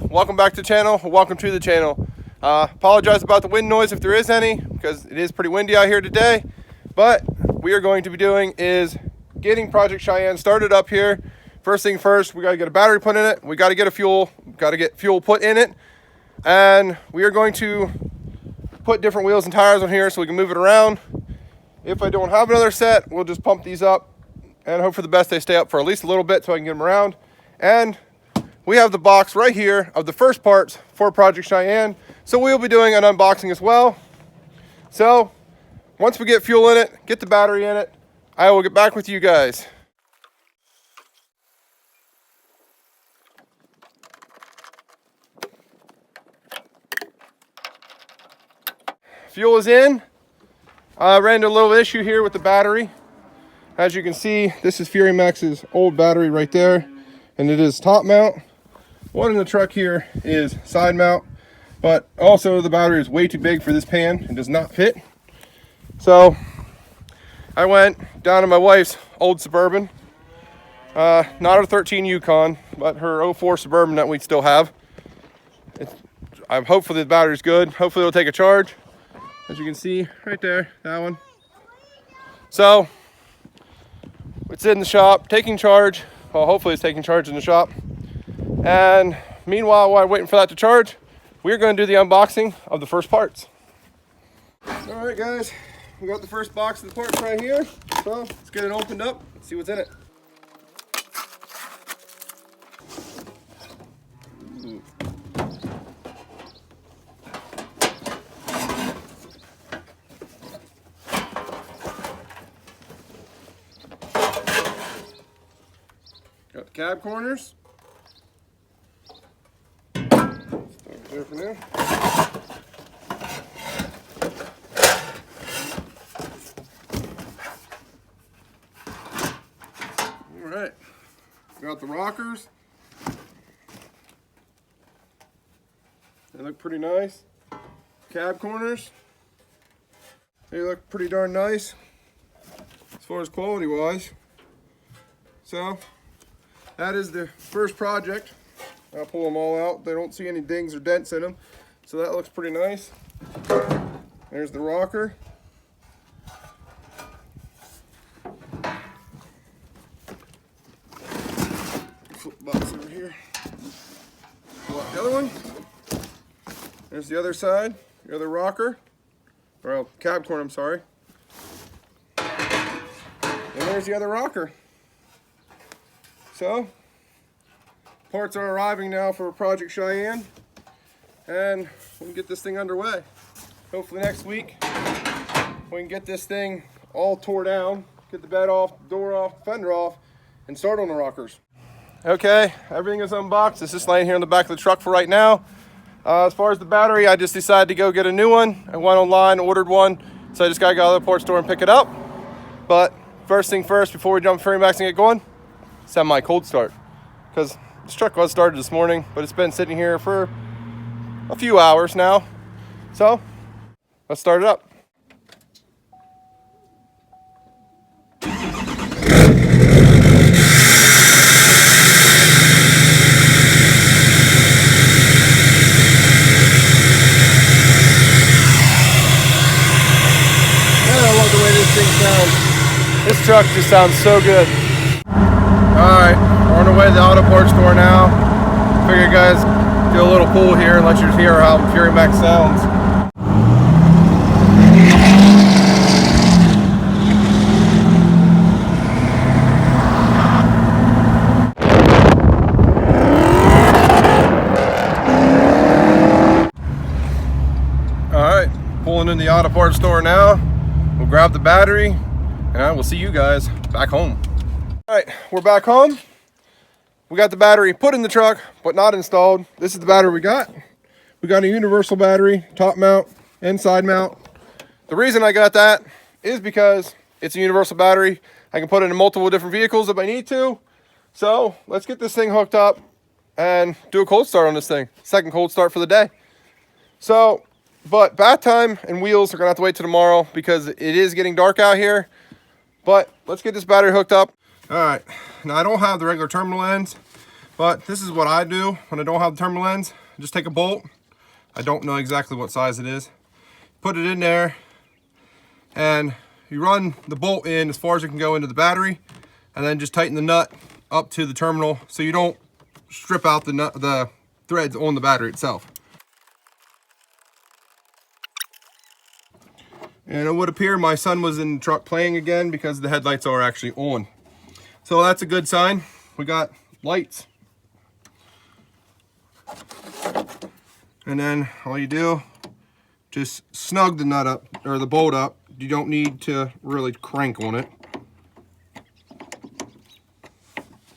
welcome back to the channel. Welcome to the channel. Apologize about the wind noise if there is any, because it is pretty windy out here today. But what we are going to be doing is getting Project Cheyenne started up here. First thing first, we got to get a battery put in it. We got to get fuel put in it. And we are going to put different wheels and tires on here so we can move it around. If I don't have another set, we'll just pump these up and hope for the best they stay up for at least a little bit so I can get them around. And we have the box right here of the first parts for Project Cheyenne. So we'll be doing an unboxing as well. So once we get fuel in it, get the battery in it, I will get back with you guys. Fuel is in. I ran into a little issue here with the battery. As you can see, this is Fury Max's old battery right there, and it is top mount. One in the truck here is side mount, but also the battery is way too big for this pan. It does not fit. So I went down to my wife's old Suburban, not her 13 Yukon, but her 04 Suburban that we still have. Hopefully the battery's good. Hopefully it'll take a charge. As you can see right there, that one. So it's in the shop taking charge. Well, hopefully it's taking charge in the shop. And meanwhile, while I'm waiting for that to charge, we're going to do the unboxing of the first parts. All right, guys, we got the first box of the parts right here. So let's get it opened up and see what's in it. Got the cab corners. Start there for now. All right. Got the rockers. They look pretty nice. Cab corners. They look pretty darn nice as far as quality wise. So that is the first project. I'll pull them all out. They don't see any dings or dents in them. So that looks pretty nice. There's the rocker. Flip the box over here. Pull out the other one. There's the other side, the other rocker. Or cab corner, I'm sorry. And there's the other rocker. So, parts are arriving now for Project Cheyenne, and we can get this thing underway. Hopefully next week, we can get this thing all tore down, get the bed off, the door off, the fender off, and start on the rockers. Okay, everything is unboxed. It's just laying here in the back of the truck for right now. As far as the battery, I just decided to go get a new one. I went online, ordered one, so I just gotta go to the port store and pick it up. But first thing first, before we jump Fury Max and get going, semi cold start, because this truck was started this morning, but it's been sitting here for a few hours now. So let's start it up. I love the way this thing sounds. This truck just sounds so good. Alright, we're on our way to the auto parts store now. Figure you guys do a little pull here and let you hear how Fury Max sounds. Alright, pulling in the auto parts store now. We'll grab the battery and I will see you guys back home. All right, we're back home. We got the battery put in the truck, but not installed. This is the battery we got. We got a universal battery, top mount and side mount. The reason I got that is because it's a universal battery. I can put it in multiple different vehicles if I need to. So let's get this thing hooked up and do a cold start on this thing. Second cold start for the day. So, but bath time and wheels are gonna have to wait till tomorrow because it is getting dark out here. But let's get this battery hooked up. All right, now I don't have the regular terminal ends, But this is what I do when I don't have the terminal ends. I just take a bolt. I don't know exactly what size it is. Put it in there, and you run the bolt in as far as it can go into the battery, and then just tighten the nut up to the terminal so you don't strip out the threads on the battery itself. And it would appear my son was in the truck playing again because the headlights are actually on. So that's a good sign. We got lights. And then all you do, just snug the nut up, or the bolt up. You don't need to really crank on it.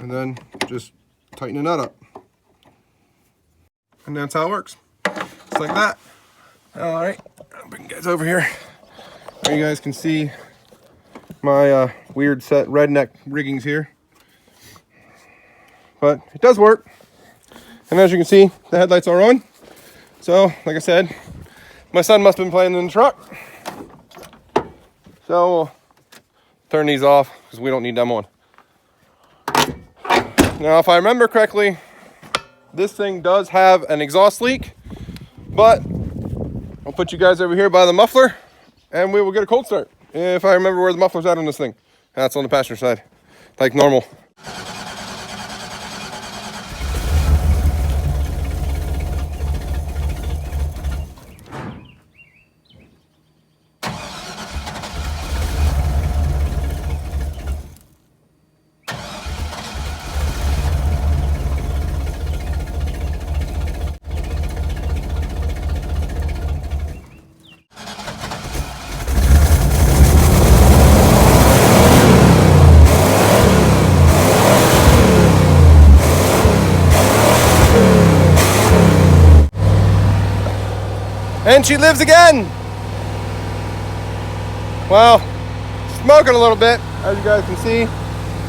And then just tighten the nut up. And that's how it works. Just like that. All right, I'll bring you guys over here. You guys can see my weird set redneck riggings here, but it does work. And as you can see, the headlights are on. So like I said, my son must have been playing in the truck, so we'll turn these off because we don't need them on. Now if I remember correctly, this thing does have an exhaust leak, but I'll put you guys over here by the muffler and we will get a cold start. If I remember where the muffler's at on this thing. That's on the passenger side, like normal. And she lives again. Well, smoking a little bit, as you guys can see.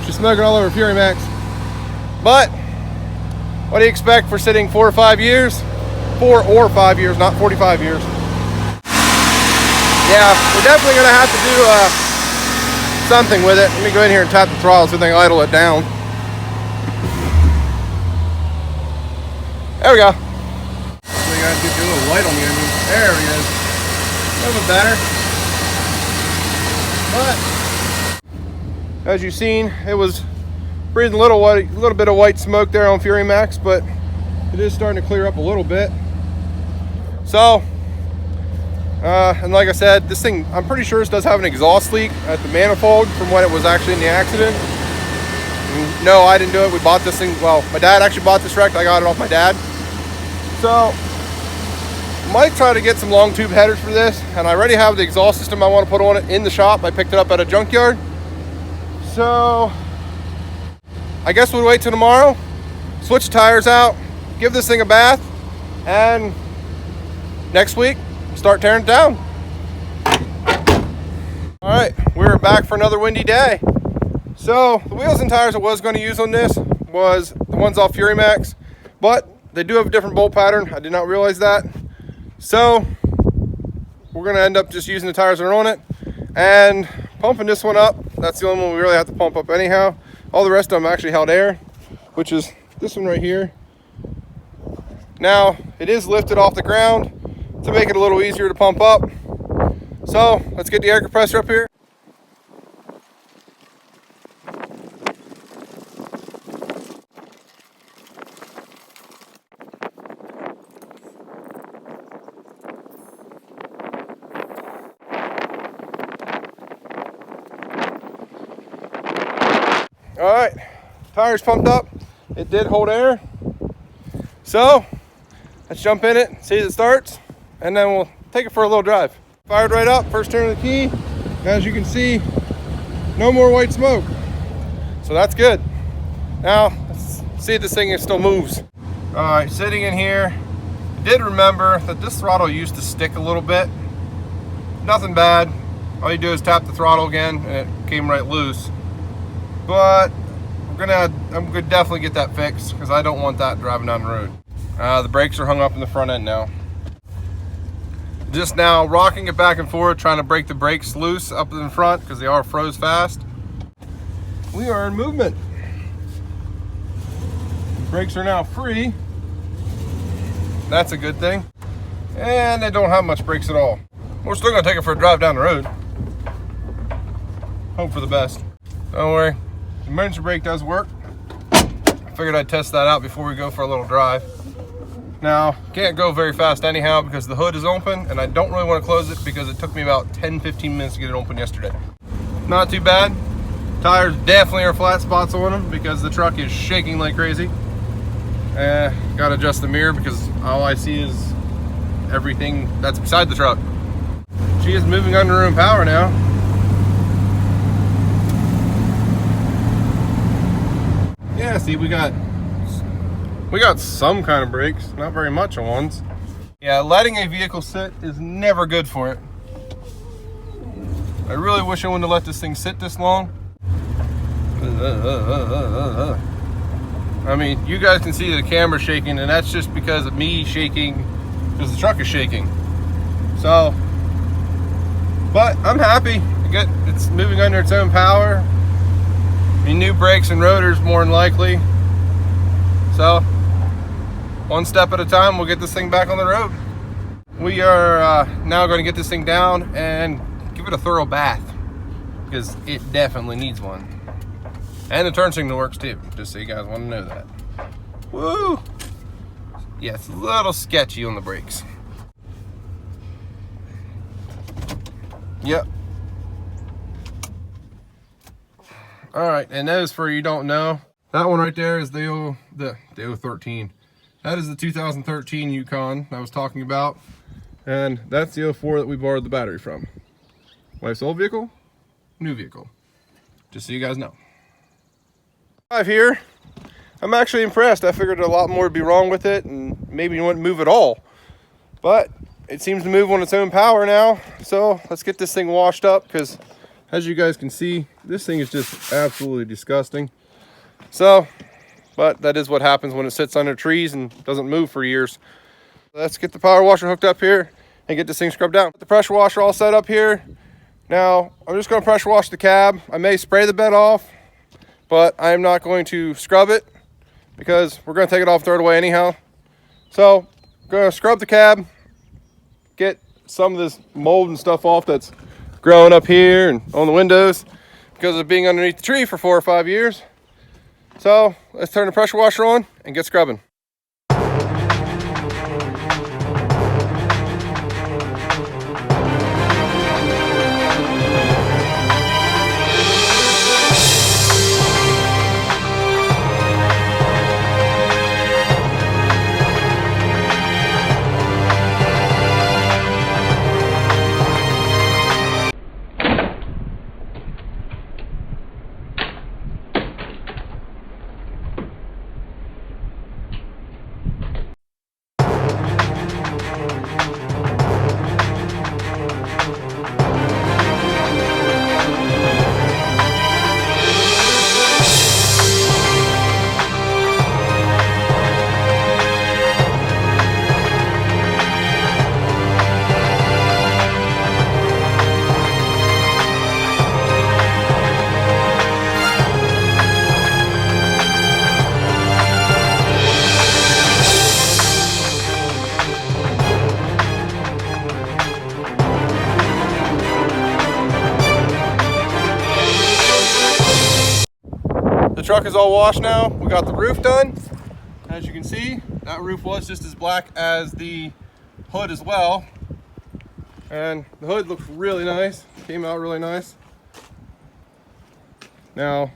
She's smoking all over Fury Max. But what do you expect for sitting 4 or 5 years? 4 or 5 years, not 45 years. Yeah, we're definitely gonna have to do something with it. Let me go in here and tap the throttle so they can idle it down. There we go. So you guys get your little light on the engine. There we go. A little bit better. But as you've seen, it was breathing a little bit of white smoke there on Fury Max, but it is starting to clear up a little bit. So, and like I said, this thing, I'm pretty sure this does have an exhaust leak at the manifold from when it was actually in the accident. No, I didn't do it. We bought this thing. Well, my dad actually bought this wreck. I got it off my dad. So might try to get some long tube headers for this, and I already have the exhaust system I want to put on it in the shop. I picked it up at a junkyard, so I guess we'll wait till tomorrow, switch tires out, give this thing a bath, and next week start tearing it down. All right, we're back for another windy day. So the wheels and tires I was going to use on this was the ones off Fury Max, but they do have a different bolt pattern. I did not realize that. So we're going to end up just using the tires that are on it and pumping this one up. That's the only one we really have to pump up anyhow. All the rest of them actually held air, which is this one right here. Now it is lifted off the ground to make it a little easier to pump up. So let's get the air compressor up here. All right, tires pumped up. It did hold air. So let's jump in it, see if it starts, and then we'll take it for a little drive. Fired right up, first turn of the key. As you can see, no more white smoke. So that's good. Now, let's see if this thing still moves. All right, sitting in here, I did remember that this throttle used to stick a little bit. Nothing bad. All you do is tap the throttle again and it came right loose. But I'm gonna definitely get that fixed because I don't want that driving down the road. The brakes are hung up in the front end now. Just now rocking it back and forth, trying to break the brakes loose up in the front because they are froze fast. We are in movement. Brakes are now free. That's a good thing. And they don't have much brakes at all. We're still gonna take it for a drive down the road. Hope for the best. Don't worry, the emergency brake does work. I figured I'd test that out before we go for a little drive. Now, can't go very fast anyhow because the hood is open, and I don't really want to close it because it took me about 10-15 minutes to get it open yesterday. Not too bad. Tires definitely are flat spots on them because the truck is shaking like crazy. Gotta adjust the mirror because all I see is everything that's beside the truck. She is moving under her own power now. Yeah, see, we got some kind of brakes, not very much on ones. Yeah, letting a vehicle sit is never good for it. I really wish I wouldn't have let this thing sit this long. I mean, you guys can see the camera shaking, and that's just because of me shaking, because the truck is shaking. So, but I'm happy. It's moving under its own power. I mean, new brakes and rotors more than likely. So, one step at a time, we'll get this thing back on the road. We are now going to get this thing down and give it a thorough bath because it definitely needs one. And the turn signal works too, just so you guys want to know that. Woo! Yeah, it's a little sketchy on the brakes. Yep. All right, and those for you don't know, that one right there is the 013. That is the 2013 Yukon I was talking about, and that's the 04 that we borrowed the battery from. Wife's old vehicle, new vehicle. Just so you guys know. Here, I'm actually impressed. I figured a lot more would be wrong with it, and maybe you wouldn't move at all. But it seems to move on its own power now. So let's get this thing washed up, because as you guys can see, this thing is just absolutely disgusting. So, but that is what happens when it sits under trees and doesn't move for years. Let's get the power washer hooked up here and get this thing scrubbed down. The pressure washer all set up here. Now, I'm just going to pressure wash the cab. I may spray the bed off, but I'm not going to scrub it because we're going to take it off and throw it away anyhow. So, I'm going to scrub the cab, get some of this mold and stuff off that's growing up here and on the windows because of being underneath the tree for 4 or 5 years. So, let's turn the pressure washer on and get scrubbing. The truck is all washed now. We got the roof done. As you can see, that roof was just as black as the hood as well. And the hood looks really nice. Came out really nice. Now,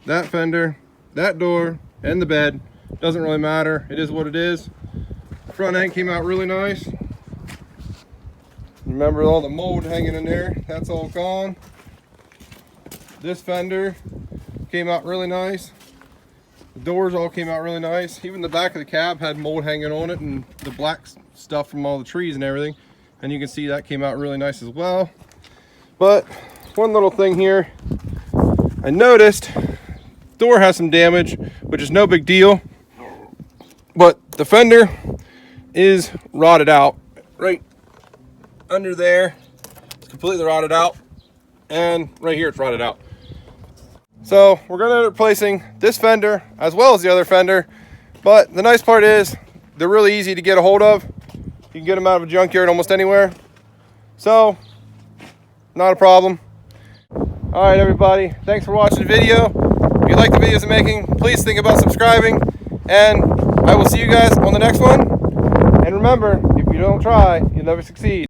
that fender, that door, and the bed, doesn't really matter. It is what it is. The front end came out really nice. Remember all the mold hanging in there? That's all gone. This fender came out really nice. The doors all came out really nice. Even the back of the cab had mold hanging on it and the black stuff from all the trees and everything. And you can see that came out really nice as well. But one little thing here, I noticed door has some damage, which is no big deal. But the fender is rotted out. Right under there, it's completely rotted out. And right here, it's rotted out. So we're going to end up replacing this fender as well as the other fender. But the nice part is they're really easy to get a hold of. You can get them out of a junkyard almost anywhere. So, not a problem. All right, everybody. Thanks for watching the video. If you like the videos I'm making, please think about subscribing. And I will see you guys on the next one. And remember, if you don't try, you'll never succeed.